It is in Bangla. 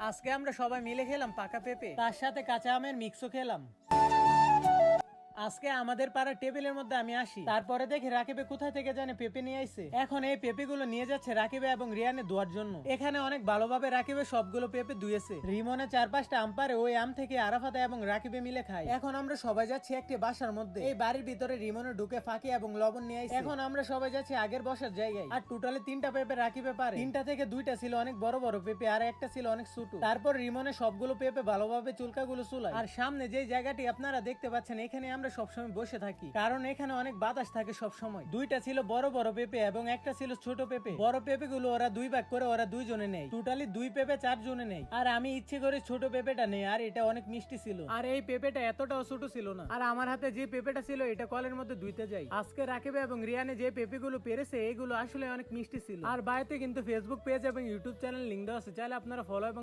আজকে আমরা সবাই মিলে খেলাম পাকা পেঁপে, তার সাথে কাঁচা আমের মিক্সও খেলাম। আজকে আমাদের পাড়ার টেবিলের মধ্যে আমি আসি, তারপরে দেখি রাকিবে কোথায় থেকে জানে পেঁপে নিয়ে আইছে। এখন এই পেঁপে গুলো নিয়ে যাচ্ছে রাকিবে এবং রিয়ানে ধোয়ার জন্য। এখানে অনেক ভালোভাবে রাকিবে সবগুলো পেঁপে ধুয়েছে। রিমনে 4-5টা আম পারে, ওই আম থেকে আরাফাতে এবং রাকিবে মিলে খায়। এখন আমরা সবাই যাচ্ছি একটি বাসার মধ্যে। এই বাড়ির ভিতরে রিমনে ঢুকে ফাঁকি এবং লবণ নিয়ে আইছে। এখন আমরা সবাই যাচ্ছি আগের বসার জায়গায়। আর টোটালে 3টা পেঁপে রাকিবে পারে। 3টা থেকে 2টা ছিল অনেক বড় বড় পেঁপে, আর একটা ছিল অনেক ছোট। তারপর রিমনে সবগুলো পেঁপে ভালোভাবে চুলকাগুলো চুলায়। আর সামনে যে জায়গাটি আপনারা দেখতে পাচ্ছেন, এখানে আমরা সবসময় বসে থাকি, কারণ এখানে অনেক বাতাস থাকে সব সময়। 2টা ছিল বড় বড় পেঁপে এবং একটা ছিল ছোট পেঁপে। বড় পেঁপে গুলো ওরা 2 ভাগ করে ওরা 2 জনে নেয়। টোটালি 2 পেঁপে 4 জনে নেয়। আর আমি ইচ্ছে করে ছোট পেঁপেটা নেই, আর এটা অনেক মিষ্টি ছিল। আর এই পেঁপেটা এতটাও ছোট ছিল না। আর আমার হাতে যে পেঁপেটা ছিল এটা কলের মধ্যে ধুইতে যাই। আজকে রাকিবে এবং রিয়ানে যে পেঁপে গুলো পেরেছে এগুলো আসলে অনেক মিষ্টি ছিল। আর বাড়িতে কিন্তু ফেসবুক পেজ এবং ইউটিউব চ্যানেল লিংক দেওয়া আছে, চাইলে আপনারা ফলো এবং